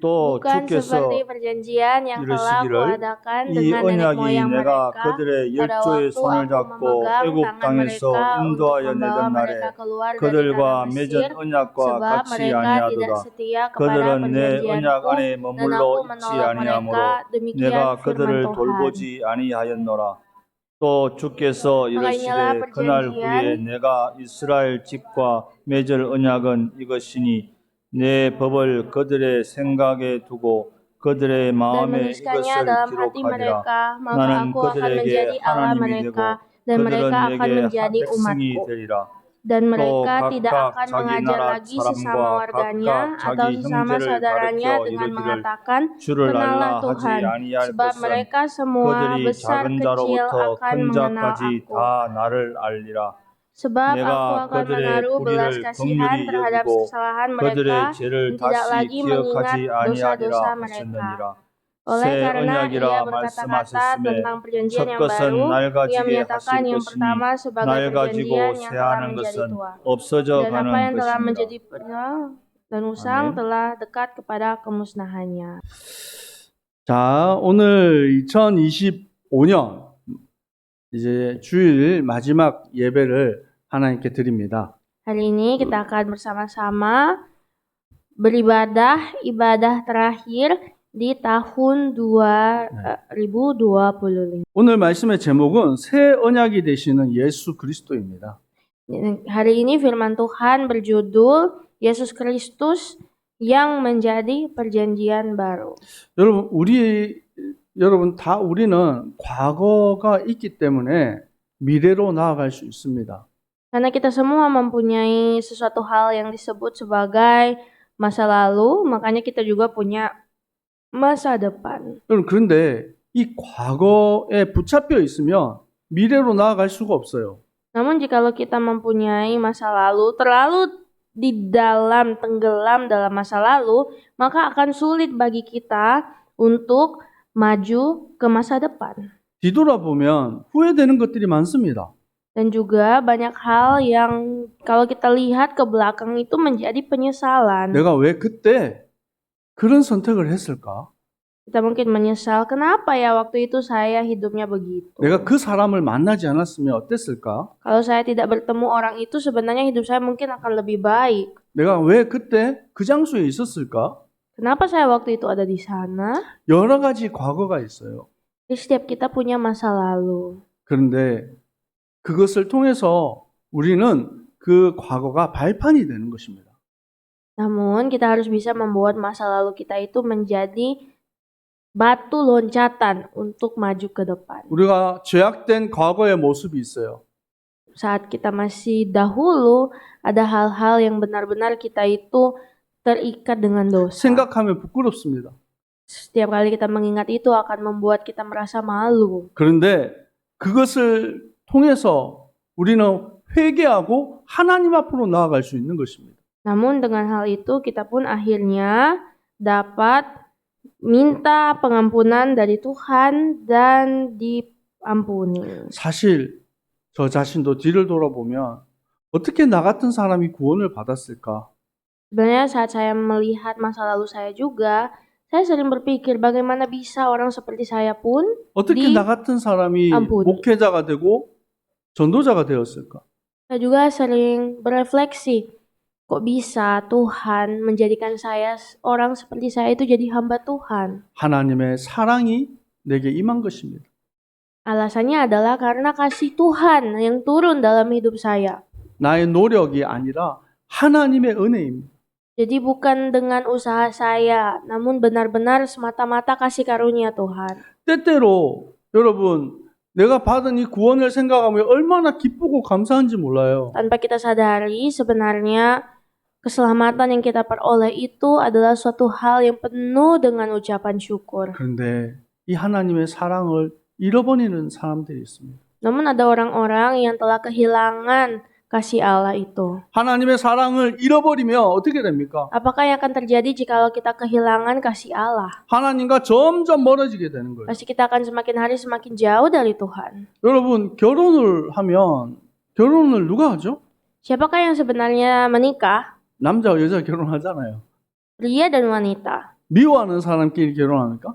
또 Bukan 주께서 seperti perjanjian yang telah 이르시기를 kuadakan 이 dengan nenek 언약이 moyang 내가 mereka 그들의 pada 열조의 waktu 손을 aku 잡고 memegang 애굽 tangan 땅에서 mereka untuk 인도하여 membawa 내던 mereka 날에 keluar dari 그들과 tanah 맺은 Mesir, 언약과 sebab 같이 mereka tidak 아니하도다. setia kepada 그들은 내 언약 perjanjianku, 안에 dan 머물러 aku 있지 menolak 아니하므로 mereka. Demikian 내가 firman 그들을 Tuhan. 돌보지 아니하였노라. 또 주께서 Maka inilah 이르시되 그날 후에 perjanjian 내가 이스라엘 집과 맺을 언약은 이것이니 내 법을 그들의 생각에 두고 그들의 dan 마음에 menuliskannya 이것을 dalam hati 기록하리라. mereka, maka 나는 aku akan 그들에게 menjadi Allah 하나님이 mereka, 되고 dan mereka 그들은 akan 내게 menjadi 백성이 umatku. 되리라. Dan 또 mereka tidak 각각 akan 자기 mengajar 나라 lagi sesama 사람과 warganya 각각 atau 자기 sesama 형제를 saudaranya 가르쳐 dengan 이르기를 mengatakan, 주를 Kenalah 알라 하지 Tuhan, 아니할 sebab 것은 mereka semua 그들이 besar 작은 kecil 자로부터 akan 큰 mengenal 자까지 aku. 다 나를 알리라. Sebab aku 내가 akan 그들의 menaruh belas 불의를 kasihan 긍휼히 terhadap 여기고 kesalahan 그들의 mereka 죄를 dan tidak 다시 lagi mengingat 기억하지 dosa-dosa 아니하리라 mereka. 하셨느니라. Oleh 새 karena ia 언약이라 berkata-kata 말씀하셨음에 tentang perjanjian 첫 yang 것은 baru, ia 낡아지게 menyatakan 하실 yang 것이니 pertama sebagai 낡아지고 perjanjian yang telah 새하는 menjadi 것은 tua. 없어져 Dan apa 가는 yang telah 것이니라. menjadi pernah dan usang 아멘. telah dekat kepada kemusnahannya. 자, 오늘 2025년 이제 주일 마지막 예배를 하나님께 드립니다. Hari ini kita akan bersama-sama beribadah ibadah terakhir di tahun 2025. 오늘 말씀의 제목은 새 언약이 되시는 예수 그리스도입니다. Hari ini firman Tuhan berjudul Yesus Kristus yang menjadi perjanjian baru. 여러분 다 우리는 과거가 있기 때문에 미래로 나아갈 수 있습니다. Karena kita semua mempunyai sesuatu hal yang disebut sebagai masa lalu, makanya kita juga punya masa depan. 여러분 그런데 이 과거에 붙잡혀 있으면 미래로 나아갈 수가 없어요. Namun jikalau kita mempunyai masa lalu, terlalu tenggelam dalam masa lalu, maka akan sulit bagi kita untuk maju ke masa depan. 뒤돌아보면 후회되는 것들이 많습니다. Dan juga banyak hal yang kalau kita lihat ke belakang itu menjadi penyesalan. 내가 왜 그때 그런 선택을 했을까? Kita mungkin menyesal, kenapa ya waktu itu saya hidupnya begitu. 내가 그 사람을 만나지 않았으면 어땠을까? Kalau saya tidak bertemu orang itu, sebenarnya hidup saya mungkin akan lebih baik. 내가 왜 그때 그 장소에 있었을까? Kenapa saya waktu itu ada di sana? 여러 가지 과거가 있어요. Setiap kita punya masa lalu. 그런데 그것을 통해서 우리는 그 과거가 발판이 되는 것입니다. Namun kita harus bisa membuat masa lalu kita itu menjadi batu loncatan untuk maju ke depan. 우리가 죄악된 과거의 모습이 있어요. Saat kita masih dahulu, ada hal-hal yang benar-benar kita itu terikat dengan dosa. 생각하면 부끄럽습니다. Setiap kali kita mengingat itu akan membuat kita merasa malu. 그런데 그것을 통해서 우리는 회개하고 하나님 앞으로 나아갈 수 있는 것입니다. Namun dengan hal itu kita pun akhirnya dapat minta pengampunan dari Tuhan dan diampuni. 사실 저 자신도 뒤를 돌아보면 어떻게 나 같은 사람이 구원을 받았을까? Sebenarnya saat saya melihat masa lalu saya juga, saya sering berpikir bagaimana bisa orang seperti saya pun 어떻게 나 같은 사람이 아무리. 목회자가 되고 전도자가 되었을까? saya juga sering berefleksi, kok bisa Tuhan menjadikan saya orang seperti saya itu jadi hamba Tuhan? 하나님의 사랑이 내게 임한 것입니다. Alasannya adalah karena kasih Tuhan yang turun dalam hidup saya. 나의 노력이 아니라 하나님의 은혜입니다. Jadi bukan dengan usaha saya, namun benar-benar semata-mata kasih karunia Tuhan. 때때로 여러분 내가 받은 이 구원을 생각하면 얼마나 기쁘고 감사한지 몰라요. Tanpa kita sadari, sebenarnya keselamatan yang kita peroleh itu adalah suatu hal yang penuh dengan ucapan syukur. 그런데 이 하나님의 사랑을 잃어버리는 사람들이 있습니다. Namun ada orang-orang yang telah kehilangan kasih Allah itu. 하나님의 사랑을 잃어버리면 어떻게 됩니까? Apakah yang akan terjadi jikalau kita kehilangan kasih Allah? 하나님과 점점 멀어지게 되는 거예요. Pasti kita akan semakin hari semakin jauh dari Tuhan. 여러분 결혼을 하면 결혼을 누가 하죠? Siapakah yang sebenarnya menikah? 남자와 여자 결혼하잖아요. Pria dan wanita. 미워하는 사람끼리 결혼합니까?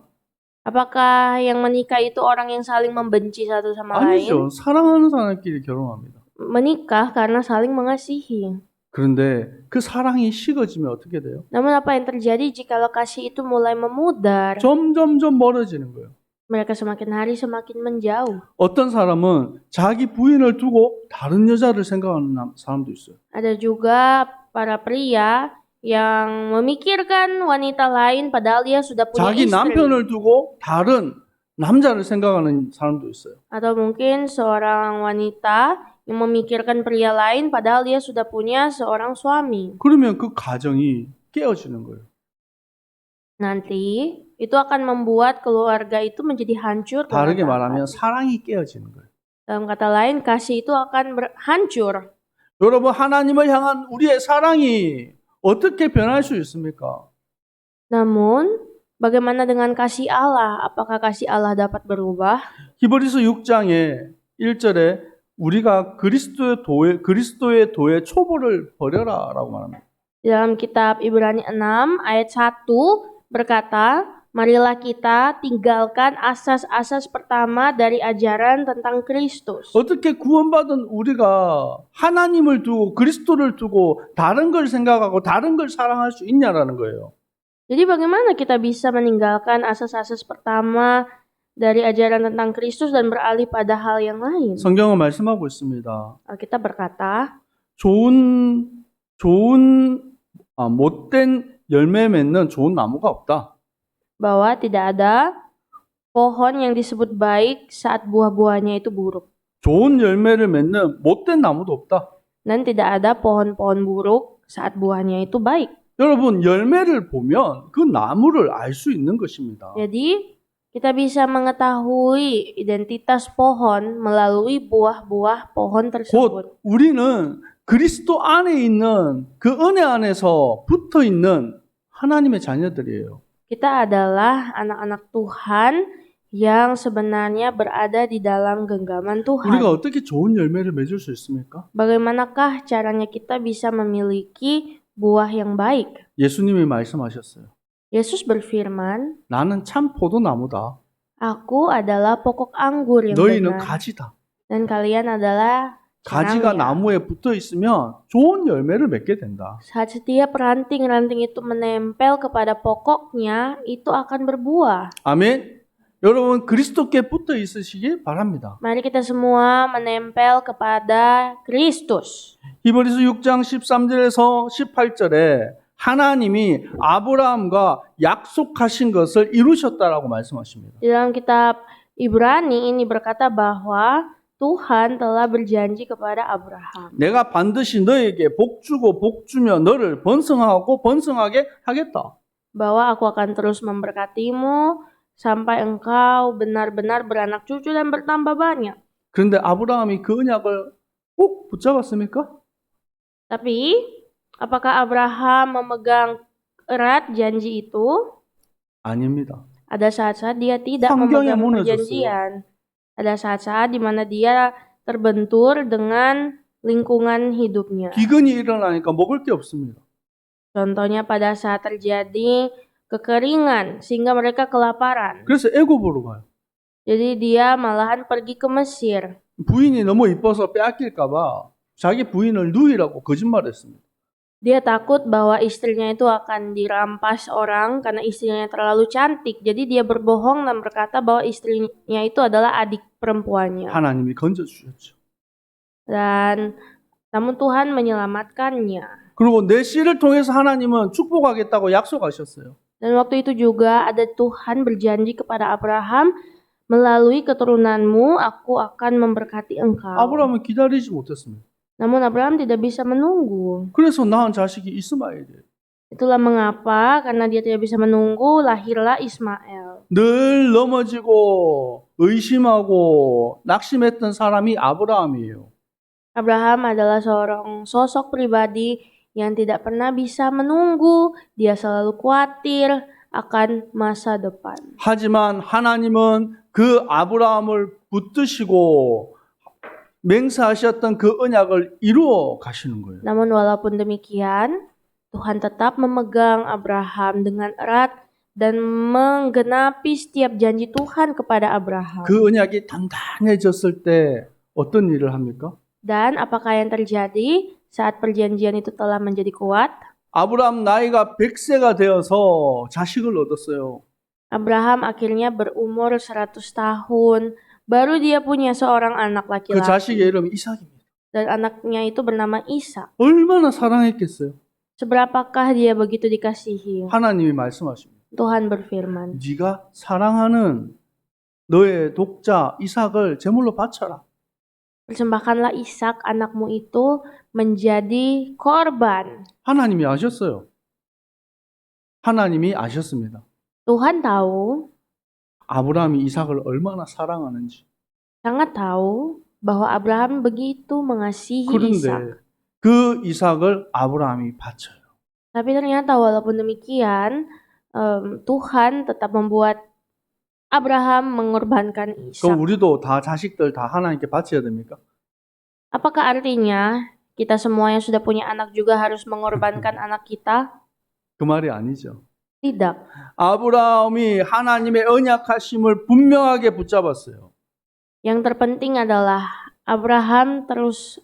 Apakah yang menikah itu orang yang saling membenci satu sama lain? 아니죠. 사랑하는 사람끼리 결혼합니다. Menikah karena saling mengasihi. 그런데 그 사랑이 식어지면 어떻게 돼요? Namun apa yang terjadi jikalau kasih itu mulai memudar? 점점점 멀어지는 거예요. Mereka semakin hari semakin menjauh. 어떤 사람은 자기 부인을 두고 다른 여자를 생각하는 사람도 있어요. Ada juga para pria yang memikirkan wanita lain padahal dia sudah punya 자기 istri. 남편을 두고 다른 남자를 생각하는 사람도 있어요. Atau mungkin seorang wanita yang memikirkan pria lain padahal dia sudah punya seorang suami. 그러면 그 가정이 깨어지는 거예요. Nanti itu akan membuat keluarga itu menjadi hancur. 다르게 berantakan. 말하면 사랑이 깨어지는 거예요. Dalam kata lain, kasih itu akan hancur. 여러분, 하나님을 향한 우리의 사랑이 어떻게 변할 수 있습니까? Namun, bagaimana dengan kasih Allah? Apakah kasih Allah dapat berubah? 히브리서 6장에 1절에 우리가 그리스도의 도의 초보를 버려라라고 말합니다. Dalam kitab Ibrani 6 ayat 1 berkata, marilah kita tinggalkan asas-asas pertama dari ajaran tentang Kristus. 어떻게 구원받은 우리가 하나님을 두고 그리스도를 두고 다른 걸 생각하고 다른 걸 사랑할 수 있냐라는 거예요. Jadi bagaimana kita bisa meninggalkan asas-asas pertama dari ajaran tentang Kristus dan beralih pada hal yang lain? 성경은 말씀하고 있습니다. Alkitab berkata, 못된 열매 맺는 좋은 나무가 없다. bahwa tidak ada pohon yang disebut baik saat buah-buahnya itu buruk. 좋은 열매를 맺는 못된 나무도 없다. Dan tidak ada pohon-pohon buruk saat buahnya itu baik. 여러분, 열매를 보면 그 나무를 알 수 있는 것입니다. Jadi, kita bisa mengetahui identitas pohon melalui buah-buah pohon tersebut. 곧 우리는 그리스도 안에 있는 그 은혜 안에서 붙어 있는 하나님의 자녀들이에요. Kita adalah anak-anak Tuhan yang sebenarnya berada di dalam genggaman Tuhan. 우리가 어떻게 좋은 열매를 맺을 수 있습니까? Bagaimanakah caranya kita bisa memiliki buah yang baik? 예수님이 말씀하셨어요. Yesus berfirman, 나는 참 포도나무다. Aku adalah pokok anggur yang 너희는 benar. 가지다. Dan kalian adalah 가지가 sarangnya. 나무에 붙어 있으면 좋은 열매를 맺게 된다. Saat setiap ranting-ranting itu menempel kepada pokoknya, itu akan berbuah. 아멘. 여러분 그리스도께 붙어 있으시기 바랍니다. Mari kita semua menempel kepada Kristus. 히브리서 6장 13절에서 18절에 하나님이 아브라함과 약속하신 것을 이루셨다라고 말씀하십니다. Di dalam kitab Ibrani ini berkata bahwa Tuhan telah berjanji kepada Abraham. 내가 반드시 너에게 복 주고 복 주며 너를 번성하고 번성하게 하겠다. Bahwa aku akan terus memberkatimu sampai engkau benar-benar beranak cucu dan bertambah banyak. 그런데 아브라함이 그 언약을 꼭 붙잡았습니까? Tapi, apakah Abraham memegang erat janji itu? 아닙니다. Ada saat-saat dia tidak 환경에 memegang 무너졌어요. perjanjian. Ada saat-saat di mana dia terbentur dengan lingkungan hidupnya. 기근이 일어나니까 먹을 게 없습니다. Contohnya pada saat terjadi kekeringan sehingga mereka kelaparan. 그래서 애굽으로 가요. Jadi dia malahan pergi ke Mesir. 부인이 너무 이뻐서 빼앗길까 봐 자기 부인을 누이라고 거짓말했습니다. Dia takut bahwa istrinya itu akan dirampas orang karena istrinya terlalu cantik. Jadi dia berbohong dan berkata bahwa istrinya itu adalah adik perempuannya. 하나님이 건져주셨죠. Dan namun Tuhan menyelamatkannya. 그리고 내 씨를 통해서 하나님은 축복하겠다고 약속하셨어요. Dan waktu itu juga ada Tuhan berjanji kepada Abraham, melalui keturunanmu aku akan memberkati engkau. 아브라함은 기다리지 못했습니다. Namun Abraham tidak bisa menunggu. 그래서 낳은 자식이 이스마엘이에요. Itulah mengapa karena dia tidak bisa menunggu lahirlah Ismail. 늘 넘어지고 의심하고 낙심했던 사람이 아브라함이에요. Abraham adalah seorang sosok pribadi yang tidak pernah bisa menunggu. Dia selalu khawatir akan masa depan. 하지만 하나님은 그 아브라함을 붙드시고 맹세하셨던 그 언약을 이루어 가시는 거예요. Namun walaupun demikian, Tuhan tetap memegang Abraham dengan erat dan menggenapi setiap janji Tuhan kepada Abraham. 그 언약이 단단해졌을 때 어떤 일을 합니까? Dan apakah yang terjadi saat perjanjian itu telah menjadi kuat? 아브라함 나이가 100세가 되어서 자식을 얻었어요. Abraham akhirnya berumur 100 tahun, baru dia punya seorang anak 그 laki-laki. 자식의 이름이 이삭입니다. Dan anaknya itu bernama Ishak. 얼마나 사랑했겠어요? Seberapakah dia begitu dikasihi? 하나님이 말씀하십니다. Tuhan berfirman, 네가 사랑하는 너의 독자 이삭을 제물로 바쳐라. persembahkanlah Ishak anakmu itu menjadi korban. 하나님이 아셨어요. 하나님이 아셨습니다. Tuhan tahu, 아브라함이 이삭을 얼마나 사랑하는지. sangat tahu bahwa Abraham begitu mengasihi Ishak. 그런데 그 이삭을 아브라함이 바쳐요. Tapi ternyata walaupun demikian, Tuhan tetap membuat Abraham mengorbankan 그럼 Ishak. 우리도 다 자식들 다 하나님께 바쳐야 됩니까? Apakah artinya kita semua yang sudah punya anak juga harus mengorbankan anak kita? 그 말이 아니죠. Tidak. 아브라함이 하나님의 언약하심을 분명하게 붙잡았어요. Yang terpenting adalah Abraham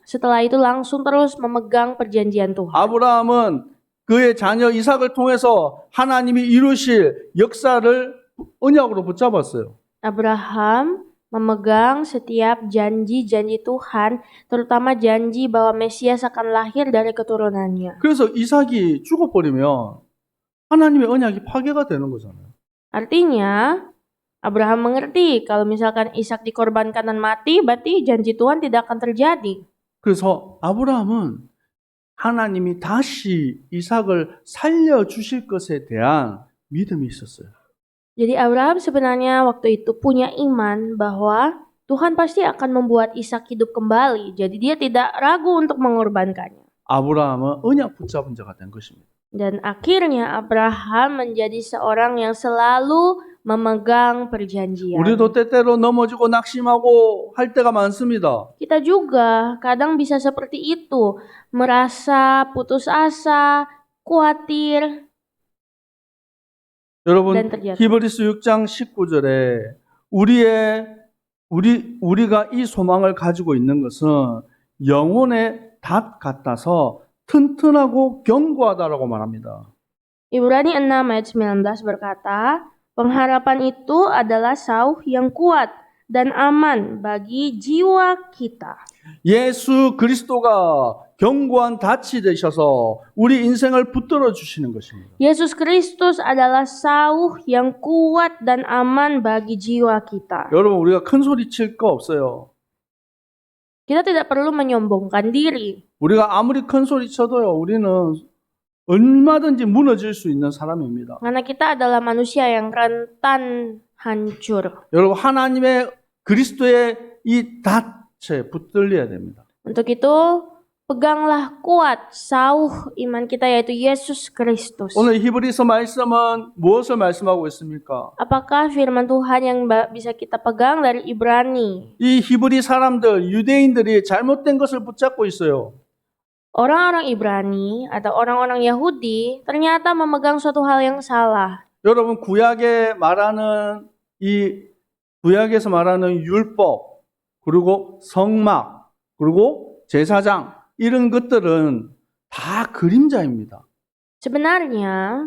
setelah itu langsung terus memegang perjanjian Tuhan. 아브라함은 그의 자녀 이삭을 통해서 하나님이 이루실 역사를 언약으로 붙잡았어요. Abraham memegang setiap janji-janji Tuhan, terutama janji bahwa Mesias akan lahir dari keturunannya. 그래서 이삭이 죽어버리면 하나님의 언약이 파괴가 되는 거잖아요. Artinya, Abraham mengerti kalau misalkan Ishak dikorbankan dan mati, berarti janji Tuhan tidak akan terjadi. 그래서 아브라함은 하나님이 다시 이삭을 살려주실 것에 대한 믿음이 있었어요. Jadi Abraham sebenarnya waktu itu punya iman bahwa Tuhan pasti akan membuat Ishak hidup kembali. Jadi dia tidak ragu untuk mengorbankannya. 아브라함은 언약 붙잡은 자가 된 것입니다. Dan akhirnya Abraham menjadi seorang yang selalu memegang perjanjian. 우리도 때때로 넘어지고 낙심하고 할 때가 많습니다. Kita juga kadang bisa seperti itu, merasa putus asa, khawatir, 여러분 dan terjatuh. 히브리서 6장 19절에 우리가 이 소망을 가지고 있는 것은 영혼의 닷 같아서 튼튼하고 견고하다라고 말합니다. Ibrani 6 ayat 19 berkata, pengharapan itu adalah sauh yang kuat dan aman bagi jiwa kita. 예수 그리스도가 견고한 닷이 되셔서 우리 인생을 붙들어 주시는 것입니다. Yesus Kristus adalah sauh yang kuat dan aman bagi jiwa kita. 여러분 우리가 큰 소리 칠 거 없어요. Kita tidak perlu menyombongkan diri. 우리가 아무리 큰 소리 쳐도요. 우리는 얼마든지 무너질 수 있는 사람입니다. Karena kita adalah manusia yang rentan hancur. 여러분 하나님의 그리스도의 이 닷에 붙들려야 됩니다. Untuk itu, peganglah kuat sauh iman kita yaitu Yesus Kristus. 오늘 히브리서 말씀은 무엇을 말씀하고 있습니까? Apakah firman Tuhan yang bisa kita pegang dari Ibrani? 이 히브리 사람들, 유대인들이 잘못된 것을 붙잡고 있어요. Orang-orang Ibrani atau orang-orang Yahudi ternyata memegang suatu hal yang salah. 여러분 구약에서 말하는 율법, 그리고 성막, 그리고 제사장 이런 것들은 다 그림자입니다. Sebenarnya,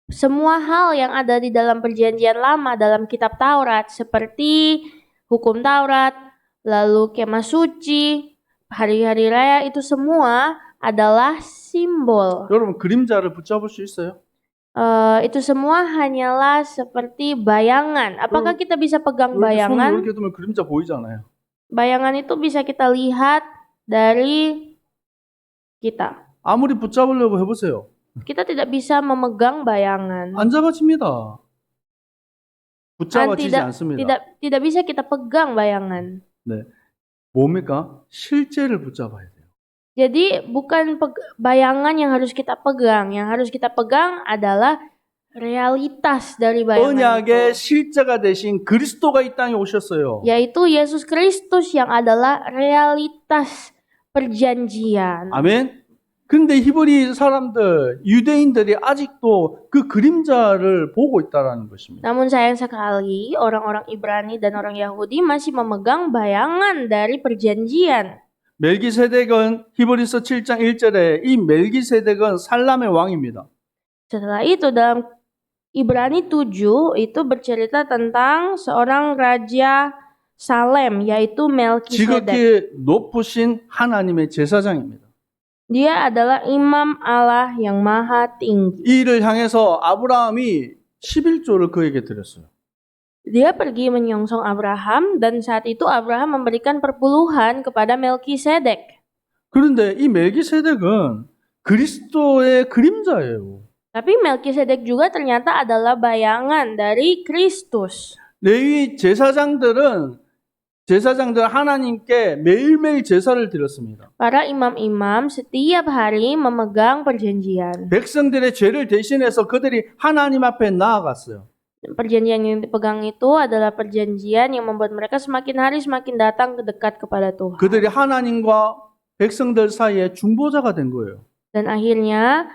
semua hal yang ada di dalam perjanjian lama dalam kitab Taurat seperti hukum Taurat, lalu kemah suci, hari-hari raya itu semua adalah simbol. 여러분 그림자를 붙잡을 수 있어요? Itu semua hanyalah seperti bayangan. Apakah kita bisa pegang 손을 bayangan? 이렇게 두면 그림자 보이잖아요. Bayangan itu bisa kita lihat dari kita. 아무리 붙잡으려고 해보세요. Kita tidak bisa memegang bayangan. 안 잡아집니다. 붙잡아지지 않습니다. Tidak bisa kita pegang bayangan. 네, 뭡니까? 실제를 붙잡아야 돼요. Jadi bukan bayangan yang harus kita pegang. Yang harus kita pegang adalah realitas dari bayangan 언약의 itu. 실제가 되신 그리스도가 이 땅에 오셨어요. Yaitu Yesus Kristus yang adalah realitas perjanjian. 아멘. 근데 히브리 사람들, 유대인들이 아직도 그 그림자를 보고 있다라는 것입니다. Namun sayang sekali, orang-orang Ibrani dan orang Yahudi masih memegang bayangan dari perjanjian. 멜기세덱은 히브리서 7장 1절에 이 멜기세덱은 살람의 왕입니다. Setelah itu dalam Ibrani 7 itu bercerita tentang seorang raja Salem yaitu Melkisedek. 지극히 높으신 하나님의 제사장입니다. Dia adalah imam Allah yang maha tinggi. 이 일을 향해서 아브라함이 11조를 그에게 드렸어요. Dia pergi menyongsong Abraham dan saat itu Abraham memberikan perpuluhan kepada Melkisedek. 그런데 이 멜기세덱은 그리스도의 그림자예요. Tapi Melkisedek juga ternyata adalah bayangan dari Kristus. 레위 제사장들 하나님께 매일매일 제사를 드렸습니다. Para imam-imam setiap hari memegang perjanjian. 백성들의 죄를 대신해서 그들이 하나님 앞에 나아갔어요. Perjanjian yang dipegang itu adalah perjanjian yang membuat mereka semakin hari semakin datang dekat kepada Tuhan. 그들이 하나님과 백성들 사이에 중보자가 된 거예요. Dan akhirnya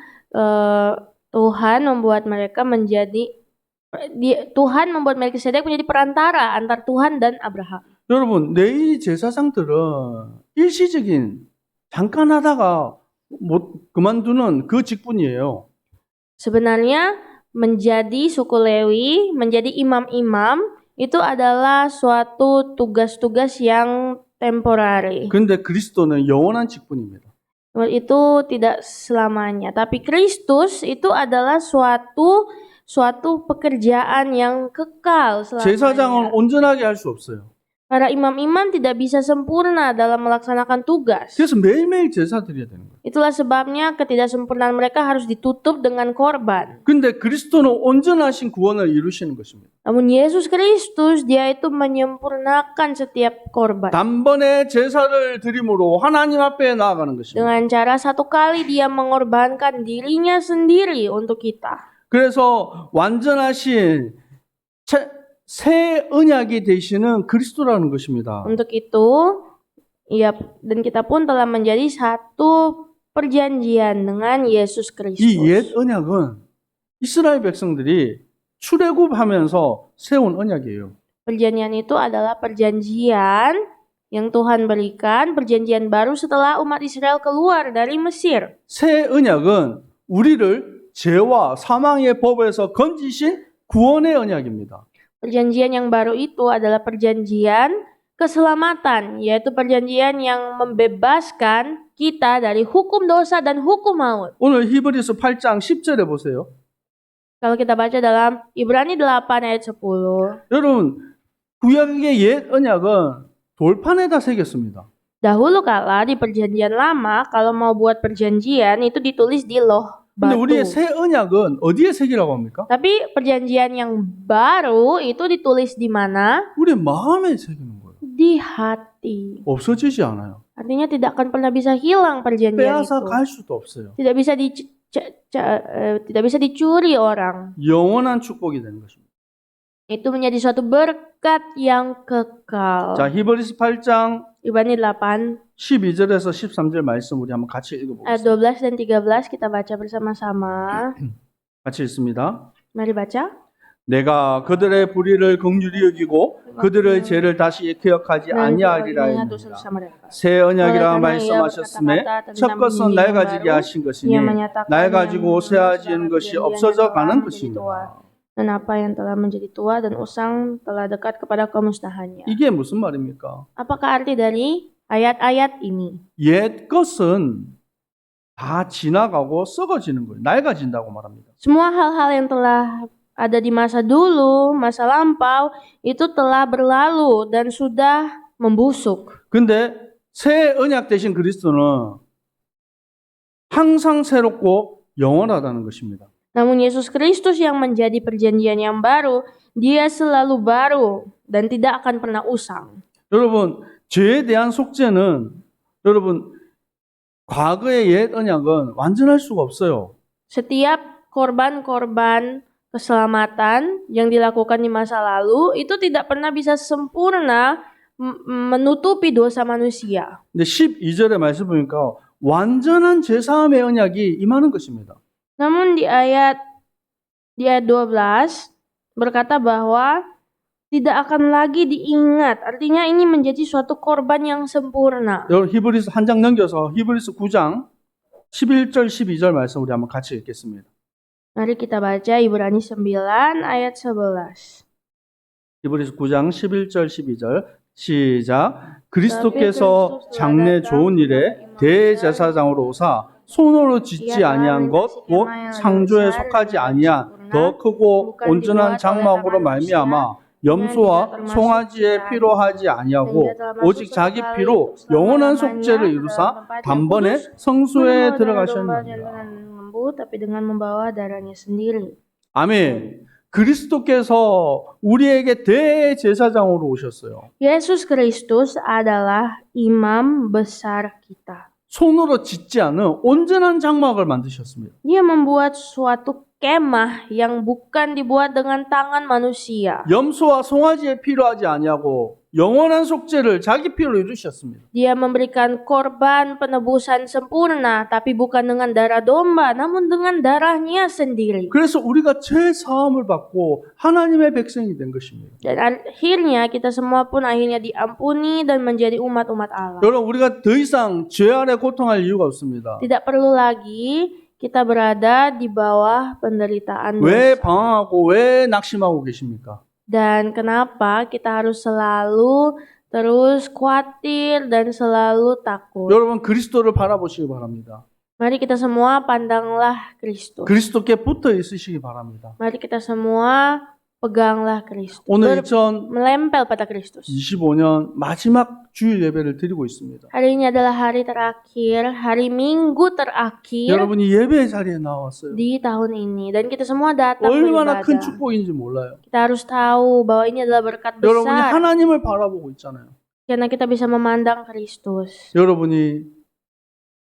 Tuhan membuat Melkisedek menjadi perantara antar Tuhan dan Abraham. 여러분, 레위 제사장들은 일시적인 잠깐 하다가 그만두는 그 직분이에요. Sebenarnya menjadi suku Lewi, menjadi imam-imam itu adalah suatu tugas-tugas yang temporary. 그런데 그리스도는 영원한 직분입니다. Itu tidak selamanya, tapi Kristus itu adalah suatu pekerjaan yang kekal 제사장은 selamanya. 온전하게 할 수 없어요. Para imam-imam tidak bisa sempurna dalam melaksanakan tugas. 그래서 매일매일 제사 드려야 되는 거예요. Itulah sebabnya ketidaksempurnaan mereka harus ditutup dengan korban. 근데 그리스도는 온전하신 구원을 이루시는 것입니다. Namun Yesus Kristus dia itu menyempurnakan setiap korban. 단번에 제사를 드림으로 하나님 앞에 나아가는 것입니다. Dengan cara satu kali dia mengorbankan dirinya sendiri untuk kita. 그래서 완전하신 새 언약이 되시는 그리스도라는 것입니다. Untuk itu, dan kita pun telah menjadi satu perjanjian dengan Yesus Kristus. 이 옛 언약은 이스라엘 백성들이 출애굽하면서 세운 언약이에요. Perjanjian itu adalah perjanjian yang Tuhan berikan, perjanjian baru setelah umat Israel keluar dari Mesir. 새 언약은 우리를 죄와 사망의 법에서 건지신 구원의 언약입니다. Perjanjian yang baru itu adalah perjanjian keselamatan, yaitu perjanjian yang membebaskan kita dari hukum dosa dan hukum maut. 오늘 히브리서 8장 10절에 보세요. Kalau kita baca dalam Ibrani 8 ayat 10. 여러분, 구약의 옛 언약은 돌판에다 새겼습니다. Dahulu kala di perjanjian lama, kalau mau buat perjanjian itu ditulis di loh 근데 우리의 batu. 새 언약은 어디에 새기라고 합니까? Tapi perjanjian yang baru itu ditulis di mana? 우리의 마음에 새기는 거예요. Di hati. 없어지지 않아요. Artinya tidak akan pernah bisa hilang perjanjian 빼앗아 itu. 갈 수도 없어요. Tidak bisa dicuri orang. 영원한 축복이 되는 것입니다. Itu menjadi suatu berkat yang kekal. 자, 히브리서 8장 Ibrani 8 12절에서 13절 말씀 우리 한번 같이 ayat 읽어보겠습니다. 12 dan 13 kita baca bersama-sama. 같이 읽습니다. Mari baca. 내가 그들의 불의를 긍휼히 여기고 그들의 죄를 다시 기억하지 아니하리라 했느니라. 새 언약이라 말씀하셨음에 첫 것은 낡아지게 하신 것이니 날 가지고 새하지는 것이 없어져 가는 것입니다. Dan apa yang telah menjadi tua dan usang telah dekat kepada kemusnahannya. 이게 무슨 말입니까? Apakah arti dari ayat-ayat ini? 옛 것은 다 지나가고 썩어지는 거예요. 낡아진다고 말합니다. Semua hal-hal yang telah ada di masa dulu, masa lampau, itu telah berlalu dan sudah membusuk. 근데 새 언약 되신 그리스도는 항상 새롭고 영원하다는 것입니다. Namun Yesus Kristus yang menjadi perjanjian yang baru, dia selalu baru dan tidak akan pernah usang. 여러분, 죄에 대한 속죄는 여러분 과거의 옛 언약은 완전할 수가 없어요. Setiap korban-korban keselamatan yang dilakukan di masa lalu itu tidak pernah bisa sempurna menutupi dosa manusia. 근데 12절의 말씀 보니까 완전한 제사함의 언약이 임하는 것입니다. Namun di ayat 12 berkata bahwa tidak akan lagi diingat. Artinya ini menjadi suatu korban yang sempurna. 여러분 히브리서 한 장 넘겨서 히브리서 9장 11절 12절 말씀 우리 한번 같이 읽겠습니다. Mari kita baca Ibrani 9 ayat 11. 히브리서 9장 11절 12절 시작. 그리스도께서 장래 좋은 일에 대제사장으로 오사 손으로 짓지 아니한 것 곧 창조에 속하지 아니한 더 크고 온전한 장막으로 말미암아 염소와 송아지에 피로 하지 아니하고 오직 자기 피로 영원한 속죄를 이루사 단번에 성소에 들어가셨느니라. Tapi dengan membawa darahnya sendiri. 아멘. 그리스도께서 우리에게 대제사장으로 오셨어요. Yesus Kristus adalah imam besar kita. 손으로 짓지 않은 온전한 장막을 만드셨습니다. Dia membuat suatu kemah yang bukan dibuat dengan tangan manusia. 염소와 송아지에 필요하지 아니하고 영원한 속죄를 자기 피로 이루셨습니다. Dia memberikan korban penebusan sempurna, tapi bukan dengan darah domba, namun dengan darahnya sendiri. 그래서 우리가 죄 사함을 받고 하나님의 백성이 된 것입니다. Dan akhirnya kita semua pun akhirnya diampuni dan menjadi umat-umat Allah. 여러분 우리가 더 이상 죄 아래 고통할 이유가 없습니다. Tidak perlu lagi kita berada di bawah penderitaan 왜 dosa. 방황하고 왜 낙심하고 계십니까? Dan kenapa kita harus selalu terus khawatir dan selalu takut? 여러분 그리스도를 바라보시기 바랍니다. Mari kita semua pandanglah Kristus. 그리스도께 붙어 있으시기 바랍니다. Mari kita semua peganglah Kristus. 오늘 Melempel pada Kristus. 2025년 마지막 주일 예배를 드리고 있습니다. Hari ini adalah hari terakhir, hari Minggu terakhir 여러분이 예배 자리에 나왔어요. di tahun ini. Dan kita semua datang 얼마나 큰 beribadah. 축복인지 몰라요. Kita harus tahu bahwa ini adalah berkat 여러분이 besar. 하나님을 바라보고 있잖아요. Karena kita bisa memandang Kristus. 여러분이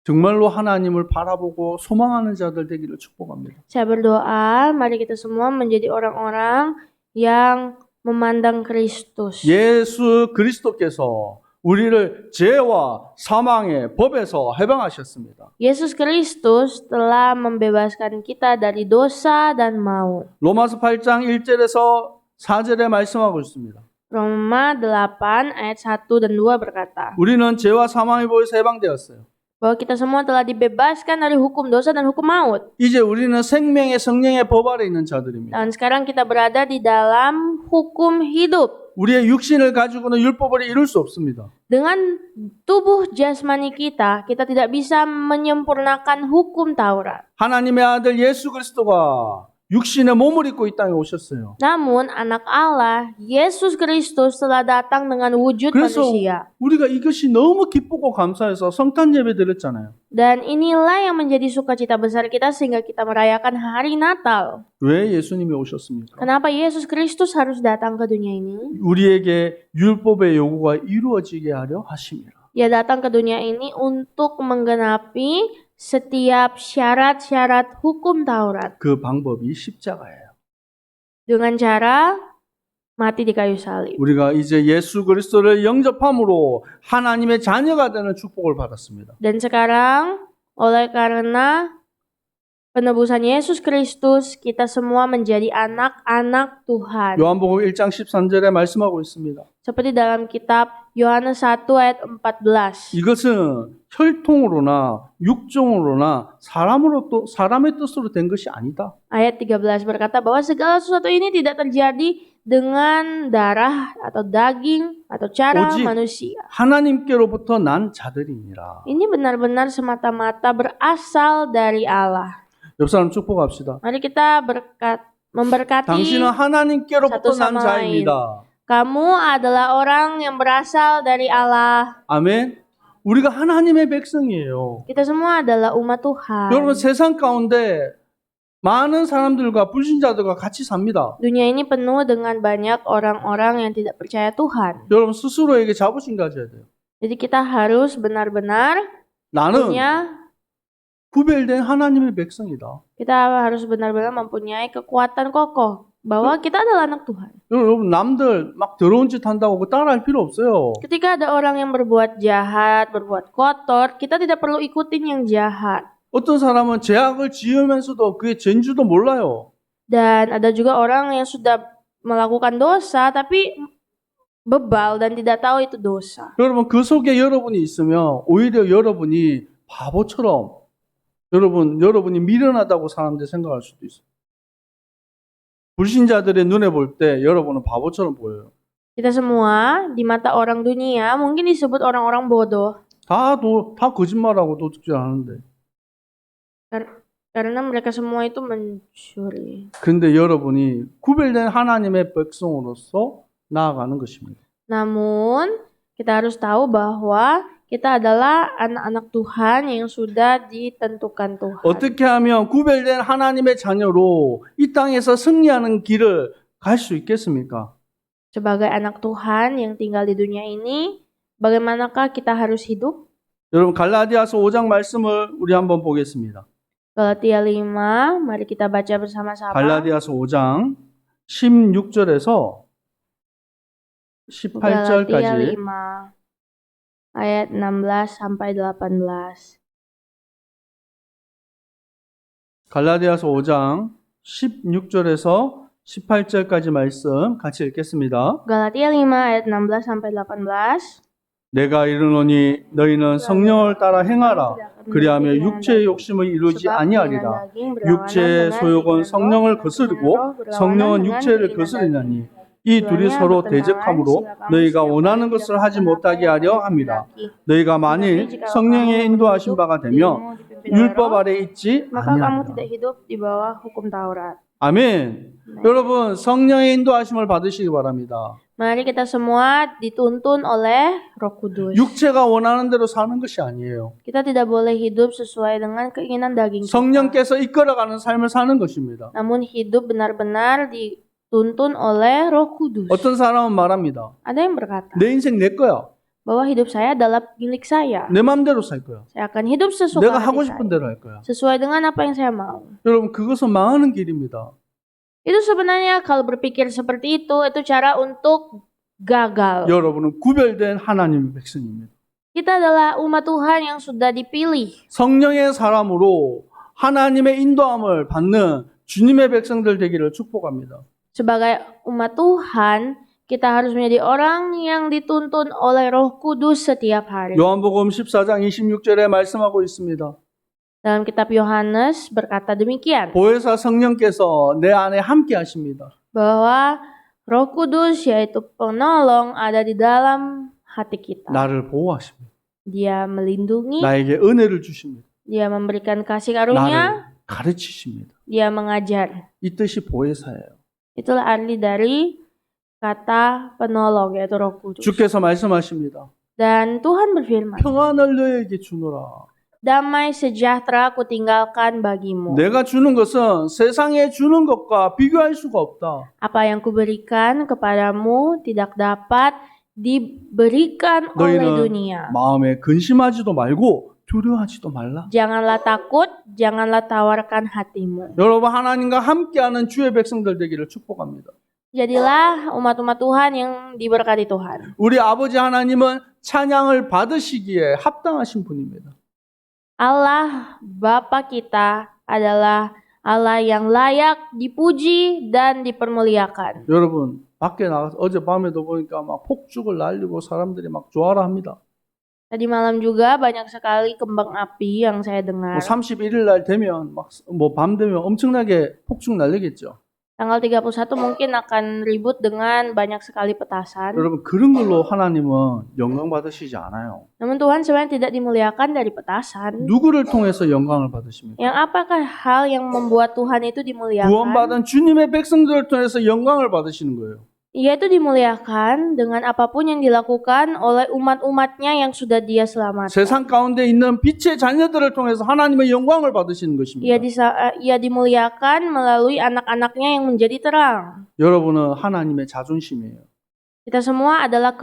정말로 하나님을 바라보고 소망하는 자들 되기를 축복합니다. Saya berdoa, mari kita semua menjadi orang-orang yang memandang Kristus. 예수 그리스도께서 우리를 죄와 사망의 법에서 해방하셨습니다. Yesus Kristus telah membebaskan kita dari dosa dan maut. 로마서 8장 1절에서 4절에 말씀하고 있습니다. Roma 8 ayat 1 dan 2 berkata 우리는 죄와 사망의 법에서 해방되었어요. bahwa kita semua telah dibebaskan dari hukum dosa dan hukum maut. 이제 우리는 생명의 성령의 법 아래 있는 자들입니다. Dan sekarang kita berada di dalam hukum hidup. 우리의 육신을 가지고는 율법을 이룰 수 없습니다. Dengan tubuh jasmani kita, kita tidak bisa menyempurnakan hukum Taurat. 하나님의 아들 예수 그리스도가 육신의 몸을 입고 이 땅에 오셨어요. Namun anak Allah, Yesus Kristus telah datang dengan wujud 그래서 manusia. 우리가 이것이 너무 기쁘고 감사해서 성탄 예배 드렸잖아요. Dan inilah yang menjadi sukacita besar kita sehingga kita merayakan hari Natal. 왜 예수님이 오셨습니까? Kenapa Yesus Kristus harus datang ke dunia ini? 우리에게 율법의 요구가 이루어지게 하려 하심이라. Ia datang ke dunia ini untuk menggenapi setiap syarat-syarat hukum Taurat. 그 방법이 십자가예요. Dengan cara mati di kayu salib. 우리가 이제 예수 그리스도를 영접함으로 하나님의 자녀가 되는 축복을 받았습니다. Dan sekarang oleh karena penebusan Yesus Kristus, kita semua menjadi anak-anak Tuhan. 요한복음 1장 13절에 말씀하고 있습니다. Seperti dalam kitab Yohanes 1 ayat 14. 이것은 혈통으로나 육종으로나 사람의 뜻으로 된 것이 아니다. Ayat 13 berkata bahwa segala sesuatu ini tidak terjadi dengan darah atau daging atau cara 오직 manusia. 하나님께로부터 난 자들이니라. Ini benar-benar semata-mata berasal dari Allah. 옆 사람 축복합시다. Mari kita memberkati 당신은 하나님께로부터 satu 난 sama lain. 자입니다. Kamu adalah orang yang berasal dari Allah. 아멘. 우리가 하나님의 백성이에요. Kita semua adalah umat Tuhan. 여러분 세상 가운데 많은 사람들과 불신자들과 같이 삽니다. Dunia ini penuh dengan banyak orang-orang yang tidak percaya Tuhan. 여러분 스스로에게 자부심 가져야 돼요. Jadi kita harus benar-benar 나는 punya, 구별된 하나님의 백성이다. kita harus benar-benar mempunyai kekuatan kokoh. bahwa kita adalah anak Tuhan. 여러분 남들 막 더러운 짓 한다고 그거 따라할 필요 없어요. Ketika ada orang yang berbuat jahat, berbuat kotor, kita tidak perlu ikutin yang jahat. 어떤 사람은 죄악을 지으면서도 그게 죄인지도 몰라요. Dan ada juga orang yang sudah melakukan dosa tapi bebal dan tidak tahu itu dosa. 여러분 그 속에 여러분이 있으면 오히려 여러분이 바보처럼 여러분이 미련하다고 사람들이 생각할 수도 있어요. 불신자들의 눈에 볼 때 여러분은 바보처럼 보여요. Kita semua di mata orang dunia mungkin disebut orang-orang bodoh 다 거짓말하고 도둑질 하는데. karena mereka semua itu mencuri. 그런데 여러분이 구별된 하나님의 백성으로서 나아가는 것입니다. Namun kita harus tahu bahwa kita adalah anak-anak Tuhan yang sudah ditentukan Tuhan. 어떻게 하면 구별된 하나님의 자녀로 이 땅에서 승리하는 길을 갈 수 있겠습니까? Sebagai anak Tuhan yang tinggal di dunia ini, bagaimanakah kita harus hidup? 여러분 갈라디아서 5장 말씀을 우리 한번 보겠습니다. Galatia 5, mari kita baca bersama-sama. 갈라디아서 5장 16절에서 Galatia 18절까지 5 ayat 16 sampai 18. 갈라디아서 5장 16절에서 18절까지 말씀 같이 읽겠습니다. Galatia 5 ayat 16 sampai 18. 내가 이르노니 너희는 성령을 따라 행하라. 그리하면 육체의 욕심을 이루지 아니하리라. 육체의 소욕은 성령을 거스르고 성령은 육체를 거스리나니 이 둘이 서로 대적함으로 너희가 원하는 것을 하지 못하게 하려 합니다. 너희가 만일 성령의 인도하신 바가 되면 율법 아래 있지 Maka kamu 아니하리라. tidak hidup di bawah hukum Taurat. 아멘. 여러분 성령의 인도하심을 받으시기 바랍니다. Mari kita semua dituntun oleh Roh Kudus. 육체가 원하는 대로 사는 것이 아니에요. Kita tidak boleh hidup sesuai dengan keinginan daging kita. 성령께서 이끌어가는 삶을 사는 것입니다. Namun hidup benar-benar dituntun oleh Roh Kudus. 어떤 사람은 말합니다. Ada yang berkata 내 인생 내 거야. bahwa hidup saya adalah milik saya. 내 맘대로 살 거야. Saya akan hidup sesuai 내가 하고 hati 싶은 saya. 대로 할 거야. Sesuai dengan apa yang saya mau. 여러분 그것은 망하는 길입니다. Itu sebenarnya kalau berpikir seperti itu cara untuk gagal. 여러분은 구별된 하나님의 백성입니다. Kita adalah umat Tuhan yang sudah dipilih. 성령의 사람으로 하나님의 인도함을 받는 주님의 백성들 되기를 축복합니다. Sebagai umat Tuhan, kita harus menjadi orang yang dituntun oleh Roh Kudus setiap hari. 요한복음 14장 26절에 말씀하고 있습니다. Dalam kitab Yohanes berkata demikian, 보혜사 성령께서 내 안에 함께 하십니다. bahwa Roh Kudus yaitu penolong ada di dalam hati kita. 나를 보호하십니다. Dia melindungi, 나에게 은혜를 주십니다. dia memberikan kasih karunia, 나를 가르치십니다. dia mengajar. 이 뜻이 보혜사예요. Itulah arti dari kata penolong yaitu Roh Kudus. 주께서 말씀하십니다. Dan Tuhan berfirman, 평안을 너에게 주노라. damai sejahtera kutinggalkan bagimu. 내가 주는 것은 세상에 주는 것과 비교할 수가 없다. Apa yang kuberikan kepadamu tidak dapat diberikan oleh 너희는 dunia. 마음에 근심하지도 말고 두려워하지도 말라. Janganlah takut, janganlah tawarkan hatimu. 여러분 하나님과 함께하는 주의 백성들 되기를 축복합니다. Jadilah umat-umat Tuhan yang diberkati Tuhan. 우리 아버지 하나님은 찬양을 받으시기에 합당하신 분입니다. Allah Bapa kita adalah Allah yang layak dipuji dan dipermuliakan. 여러분 밖에 나가서 어젯밤에도 보니까 막 폭죽을 날리고 사람들이 막 좋아라 합니다. Tadi malam juga banyak sekali kembang api yang saya dengar. 31일 날 되면 막 밤 되면 엄청나게 폭죽 날리겠죠. Tanggal 31 mungkin akan ribut dengan banyak sekali petasan. 여러분 그런 걸로 하나님은 영광 받으시지 않아요. Namun Tuhan sebenarnya tidak dimuliakan dari petasan. 누구를 통해서 영광을 받으십니까? Yang apakah hal yang membuat Tuhan itu dimuliakan? 구원받은 주님의 백성들을 통해서 영광을 받으시는 거예요. Ia itu dimuliakan dengan apapun yang dilakukan oleh umat-umatnya yang sudah dia selamatkan. 세상 가운데 있는 빛의 자녀들을 통해서 하나님의 영광을 받으시는 것입니다. Ia dimuliakan melalui anak-anaknya yang menjadi terang. 여러분은 하나님의 자존심이에요. Kita semua adalah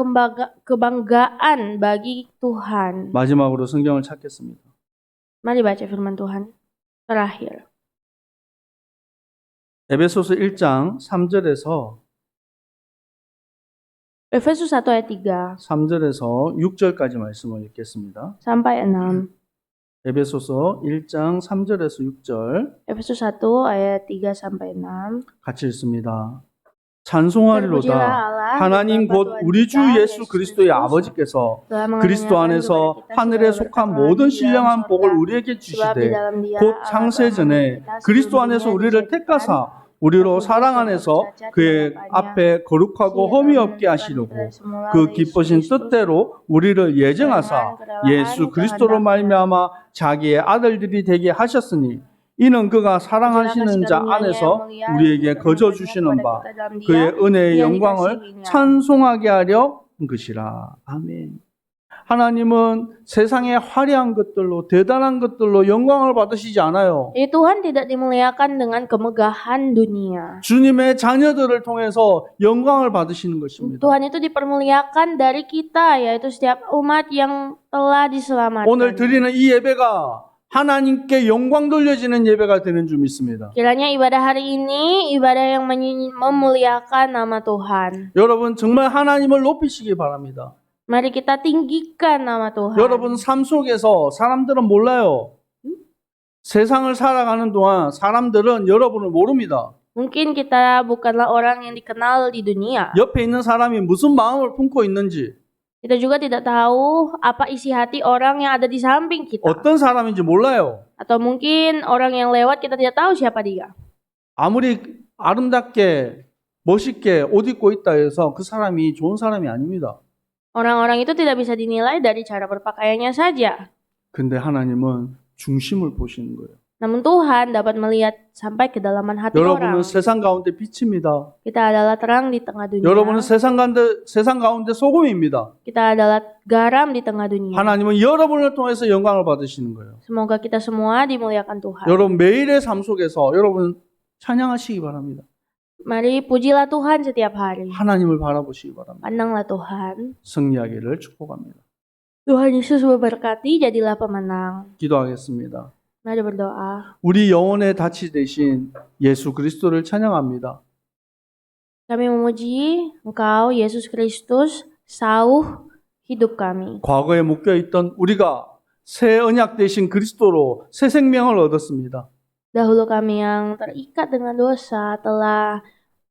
kebanggaan bagi Tuhan. 마지막으로 성경을 찾겠습니다. Mari baca firman Tuhan. Terakhir. 에베소서 1장 3절에서 Efesus 1 ayat 3 3절에서 6절까지 말씀을 읽겠습니다. sampai 6. 에베소서 1장 3절에서 6절 Efesus 1 ayat 3 sampai 6. 같이 읽습니다. 찬송하리로다. Allah, 하나님 Bapa 곧 Tuhan 우리 주 kita, 예수 그리스도의 Kristus, 아버지께서 telah 그리스도 mengaruniakan 안에서 kepada kita 하늘에 segala 속한 berkat 모든 di dalam 신령한 sorga. 복을 우리에게 Sebab di 주시되 dalam Dia 곧 Allah 창세 telah 전에 mengambil 그리스도 kita 안에서 sebelum 우리를 dunia 택하사 dijadikan 우리로 Kudus 사랑 untuk 안에서 bercacat di 그의 hadapannya. 앞에 거룩하고 Ia 험이 telah 없게 menentukan 하시려고 kita semula 그 oleh 기쁘신 Yesus Kristus 뜻대로 우리를 예정하사 dengan 예수 kerelaan 그리스도로 kehendaknya. 말미암아 자기의 아들들이 되게 하셨으니 이는 그가 사랑하시는 자 안에서 우리에게 거저 주시는 바 그의 은혜의 영광을 찬송하게 하려 한 것이라. 아멘. 하나님은 세상의 화려한 것들로 대단한 것들로 영광을 받으시지 않아요. Jadi Tuhan tidak dimuliakan dengan kemegahan dunia. 주님의 자녀들을 통해서 영광을 받으시는 것입니다. Tuhan itu dipermuliakan dari kita, yaitu setiap umat yang telah diselamatkan. 오늘 드리는 이 예배가 하나님께 영광 돌려지는 예배가 되는 줄 믿습니다. Kiranya ibadah hari ini ibadah yang memuliakan nama Tuhan. 여러분 정말 하나님을 높이시기 바랍니다. Mari kita tinggikan nama Tuhan. 여러분 삶 속에서 사람들은 몰라요. 세상을 살아가는 동안 사람들은 여러분을 모릅니다. Mungkin kita bukanlah orang yang dikenal di dunia. 옆에 있는 사람이 무슨 마음을 품고 있는지, Kita juga tidak tahu apa isi hati orang yang ada di samping kita. 어떤 사람인지 몰라요. Atau mungkin orang yang lewat kita tidak tahu siapa dia. 아무리 아름답게 멋있게 옷 입고 있다 해서 그 사람이 좋은 사람이 아닙니다. Orang-orang itu tidak bisa dinilai dari cara berpakaiannya saja. 근데 하나님은 중심을 보시는 거예요. Namun Tuhan dapat melihat sampai kedalaman hati 여러분은 orang. 세상 가운데 빛입니다. Kita adalah terang di tengah dunia. 여러분은 세상 가운데 소금입니다. Kita adalah garam di tengah dunia. 하나님은 여러분을 통해서 영광을 받으시는 거예요. Semoga kita semua dimuliakan Tuhan. 여러분 매일의 삶 속에서 여러분 찬양하시기 바랍니다. Mari pujilah Tuhan setiap hari. 하나님을 바라보시기 바랍니다. Pandanglah Tuhan. 승리하기를 축복합니다. Tuhan Yesus memberkati, jadilah pemenang. 기도하겠습니다. Mari berdoa. 우리 영혼의 다치 대신 예수 그리스도를 찬양합니다. Kami memuji Engkau, Yesus Kristus, sauh hidup kami. 과거에 묶여있던 우리가 새 언약 대신 그리스도로 새 생명을 얻었습니다. Dahulu kami yang terikat dengan dosa telah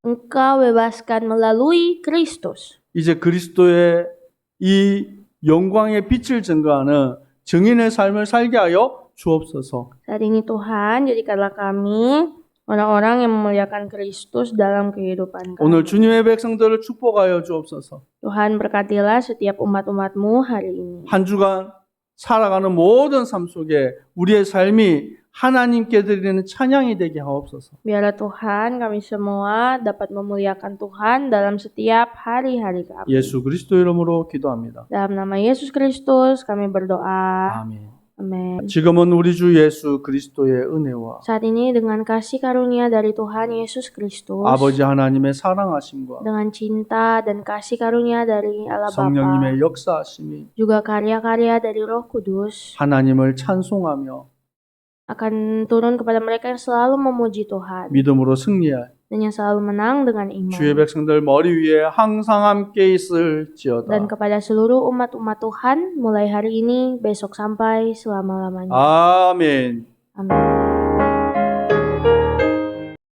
Engkau bebaskan melalui Kristus. 이제 그리스도의 이 영광의 빛을 증거하는 증인의 삶을 살게 하여 주옵소서. Saat ini Tuhan, jadikanlah kami orang-orang yang memuliakan Kristus dalam kehidupan kami. 오늘 주님의 백성들을 축복하여 주옵소서. Tuhan berkatilah setiap umat-umat-Mu hari ini. 한 주간 살아가는 모든 삶 속에 우리의 삶이 하나님께 드리는 찬양이 되게 하옵소서. Biarlah Tuhan kami semua dapat memuliakan Tuhan dalam setiap hari-hari kami. 예수 그리스도 이름으로 기도합니다. Dalam nama Yesus Kristus kami berdoa. 아멘. Amin. 지금은 우리 주 예수 그리스도의 은혜와 Saat ini dengan kasih karunia dari Tuhan Yesus Kristus, 아버지 하나님의 사랑하심과 dengan cinta dan kasih karunia dari Allah Bapa, 성령님의 역사하심이 juga karya-karya dari Roh Kudus 하나님을 찬송하며 akan turun kepada mereka yang selalu memuji Tuhan 믿음으로 승리할 dan yang selalu menang dengan 주의 iman. 백성들 머리 위에 항상 함께 있을지어다. Dan kepada seluruh umat-umat Tuhan mulai hari ini, besok sampai selama-lamanya. 아멘. Amin.